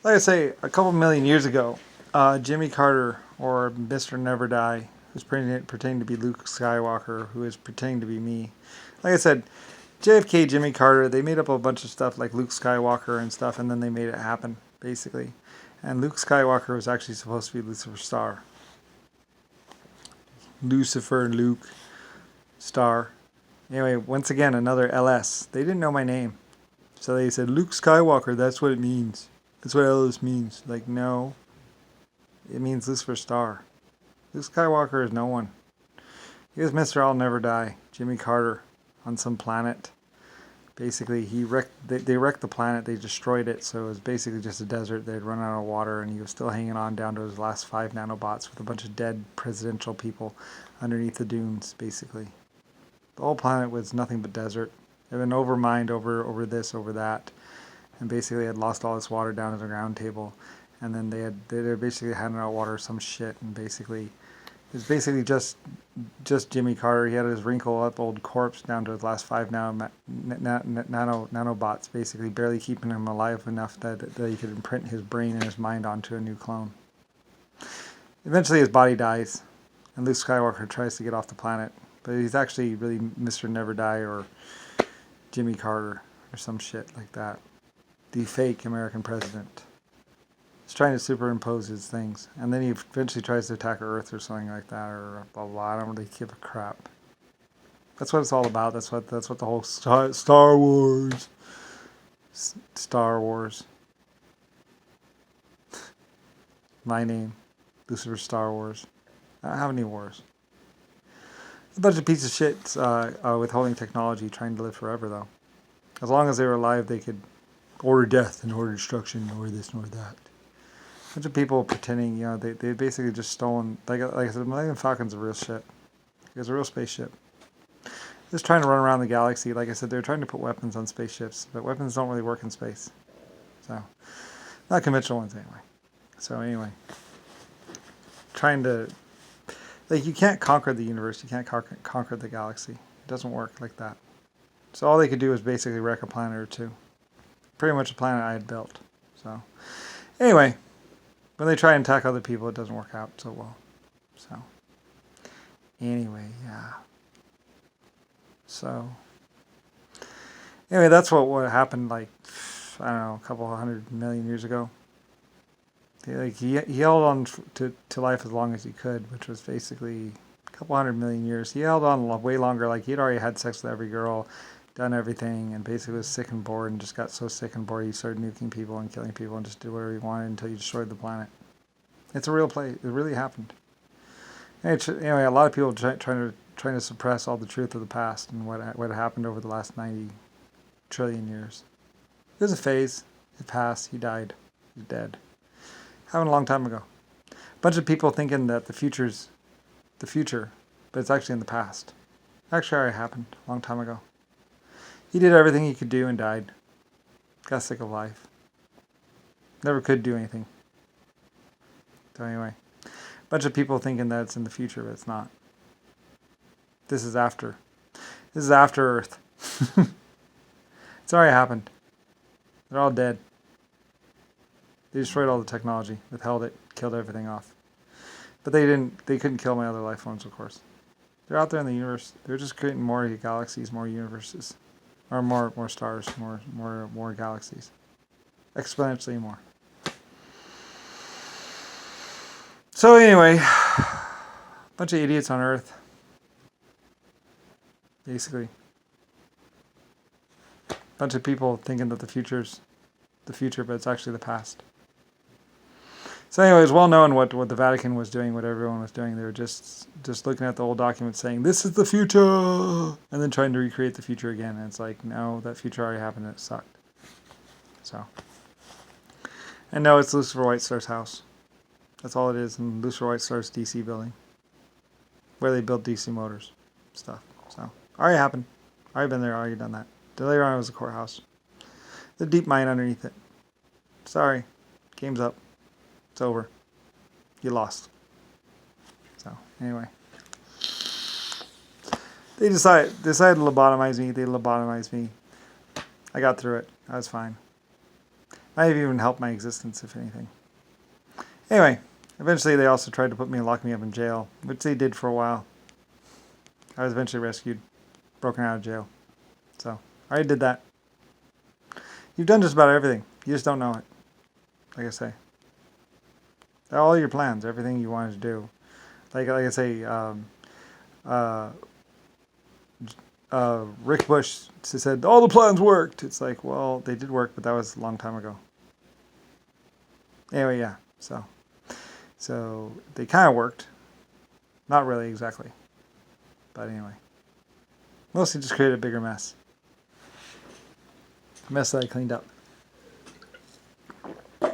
Like I say, a couple million years ago, Jimmy Carter, or Mr. Never Die, who's pretending to be Luke Skywalker, who is pretending to be me. Like I said, JFK, Jimmy Carter, they made up a bunch of stuff like Luke Skywalker and stuff, and then they made it happen, basically. And Luke Skywalker was actually supposed to be Lucifer Star. Lucifer, Luke, Star. Anyway, once again, another LS. They didn't know my name. So they said, Luke Skywalker, that's what it means. That's what LS means. Like, no, it means Lucifer Star. Luke Skywalker is no one. He was Mr. I'll Never Die, Jimmy Carter, on some planet. Basically, they wrecked the planet, they destroyed it, so it was basically just a desert. They'd run out of water, and he was still hanging on down to his last 5 nanobots with a bunch of dead presidential people underneath the dunes, basically. The whole planet was nothing but desert. They'd been overmined over this, over that, and basically had lost all its water down to the ground table. And then they basically handing out water or some shit, and basically it was basically just Jimmy Carter. He had his wrinkle up old corpse down to his last 5 nanobots, basically barely keeping him alive enough that he could imprint his brain and his mind onto a new clone. Eventually his body dies, and Luke Skywalker tries to get off the planet, but he's actually really Mr. Never Die or Jimmy Carter or some shit like that. The fake American president. He's trying to superimpose his things, and then he eventually tries to attack Earth or something like that, or blah blah. I don't really give a crap. That's what it's all about. That's what the whole Star Wars, Star Wars. My name, Lucifer Star Wars. I don't have any wars. It's a bunch of pieces of shit withholding technology, trying to live forever though. As long as they were alive, they could order death and order destruction, or this nor that. A bunch of people pretending, they basically just stolen, like I said, the Millennium Falcon's a real ship. It's a real spaceship. Just trying to run around the galaxy. Like I said, they're trying to put weapons on spaceships, but weapons don't really work in space. So, not conventional ones anyway. So anyway, trying to, like, you can't conquer the universe. You can't conquer the galaxy. It doesn't work like that. So all they could do is basically wreck a planet or two. Pretty much a planet I had built. So, anyway. When they try and attack other people, it doesn't work out so well. So, anyway, yeah. So, anyway, that's what happened, like, I don't know, a couple 100 million years ago. He held on to life as long as he could, which was basically a couple 100 million years. He held on way longer. Like, he'd already had sex with every girl, done everything, and basically was sick and bored, and just got so sick and bored he started nuking people and killing people and just did whatever he wanted until he destroyed the planet. It's a real play. It really happened. Anyway, a lot of people trying to suppress all the truth of the past and what happened over the last 90 trillion years. It was a phase. It passed. He died. He's dead. Happened a long time ago. A bunch of people thinking that the future's the future, but it's actually in the past. Actually already happened a long time ago. He did everything he could do and died. Got sick of life. Never could do anything. So anyway, a bunch of people thinking that it's in the future, but it's not. This is after. This is after Earth. It's already happened. They're all dead. They destroyed all the technology, withheld it, killed everything off. But they couldn't kill my other life forms, of course. They're out there in the universe. They're just creating more galaxies, more universes. Or more stars, more galaxies. Exponentially more. So anyway, bunch of idiots on Earth. Basically. Bunch of people thinking that the future's the future, but it's actually the past. So anyway, it's well known what the Vatican was doing, what everyone was doing. They were just looking at the old documents saying, this is the future! And then trying to recreate the future again. And it's like, no, that future already happened and it sucked. So. And no, it's Lucifer White Star's house. That's all it is in Lucifer White Star's DC building. Where they build DC motors. Stuff. So, already happened. Already been there, already done that. Later on it was a courthouse. The deep mine underneath it. Sorry. Game's up. It's over. You lost. So, anyway. They decided to lobotomize me. They lobotomized me. I got through it. I was fine. Might have even helped my existence, if anything. Anyway, eventually they also tried to put me and lock me up in jail, which they did for a while. I was eventually rescued, broken out of jail. So, I already did that. You've done just about everything. You just don't know it. Like I say. All your plans, everything you wanted to do. Like I say, Rick Bush said, all the plans worked. It's like, well, they did work, but that was a long time ago. Anyway, yeah. So they kind of worked. Not really exactly. But anyway. Mostly just created a bigger mess. A mess that I cleaned up. A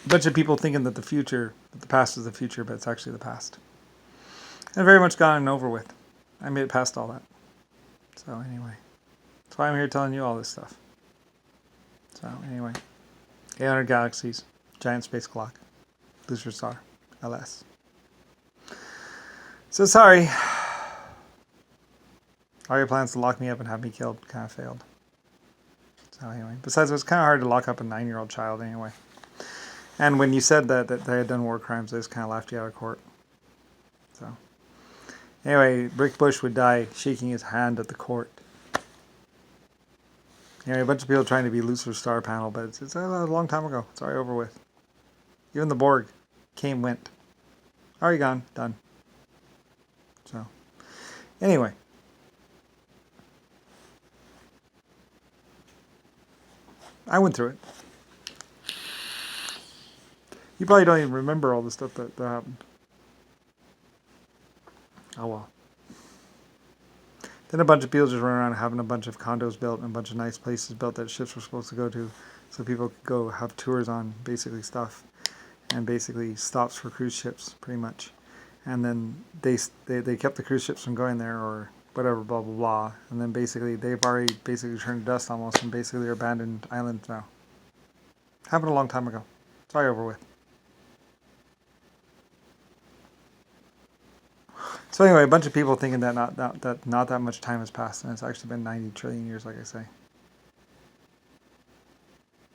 bunch of people thinking that the past is the future, but it's actually the past. And very much gone and over with. I made it past all that. So anyway. That's why I'm here telling you all this stuff. So anyway. 800 galaxies. Giant space clock. Lucifer Star. LS. So sorry. All your plans to lock me up and have me killed kind of failed. So anyway. Besides, it was kind of hard to lock up a 9-year-old child anyway. And when you said that they had done war crimes, they just kind of laughed you out of court. So anyway, Rick Bush would die shaking his hand at the court. Anyway, a bunch of people trying to be Lucifer Star panel, but it's a long time ago. It's already over with. Even the Borg came, went. Already gone, done. So anyway. I went through it. You probably don't even remember all the stuff that happened. Oh well. Then a bunch of people just run around having a bunch of condos built and a bunch of nice places built that ships were supposed to go to, so people could go have tours on basically stuff, and basically stops for cruise ships, pretty much. And then they kept the cruise ships from going there or whatever, blah blah blah. And then basically they've already basically turned to dust almost, and basically they're abandoned islands now. Happened a long time ago. It's already over with. So anyway, a bunch of people thinking that not that much time has passed, and it's actually been 90 trillion years, like I say.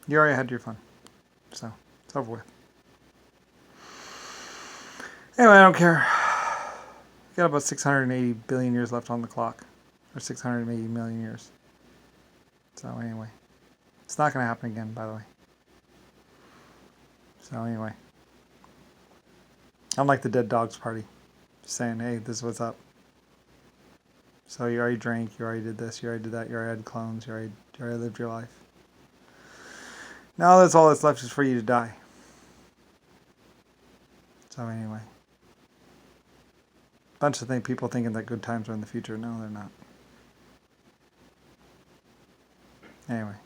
You already had your fun, so it's over with. Anyway, I don't care. We got about 680 billion years left on the clock, or 680 million years. So anyway, it's not going to happen again, by the way. So anyway, I'm like the dead dogs party. Saying, hey, this is what's up. So you already drank, you already did this, you already did that, you already had clones, you already lived your life. Now that's all that's left is for you to die. So anyway. Bunch of people thinking that good times are in the future. No, they're not. Anyway.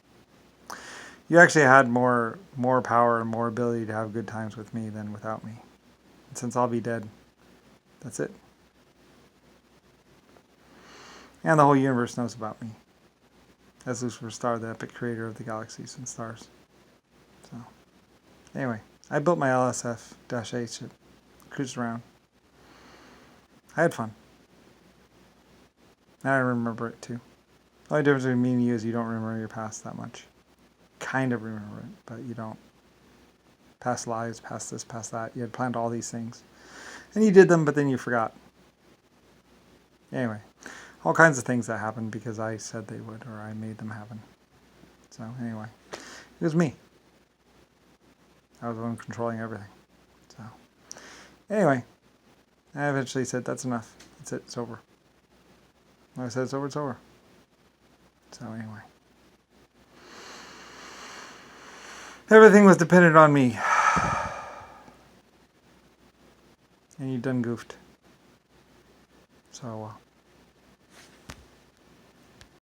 You actually had more power and more ability to have good times with me than without me. And since I'll be dead, that's it. And the whole universe knows about me. As Lucifer Star, the epic creator of the galaxies and stars. So, anyway, I built my LSF-8 ship. Cruised around. I had fun. And I remember it too. The only difference between me and you is you don't remember your past that much. Kind of remember it, but you don't. Past lives, past this, past that. You had planned all these things. And you did them, but then you forgot. Anyway, all kinds of things that happened because I said they would, or I made them happen. So anyway, it was me. I was the one controlling everything. So anyway, I eventually said, that's enough. That's it. It's over. When I said it's over, it's over. So anyway. Everything was dependent on me. And you done goofed. So,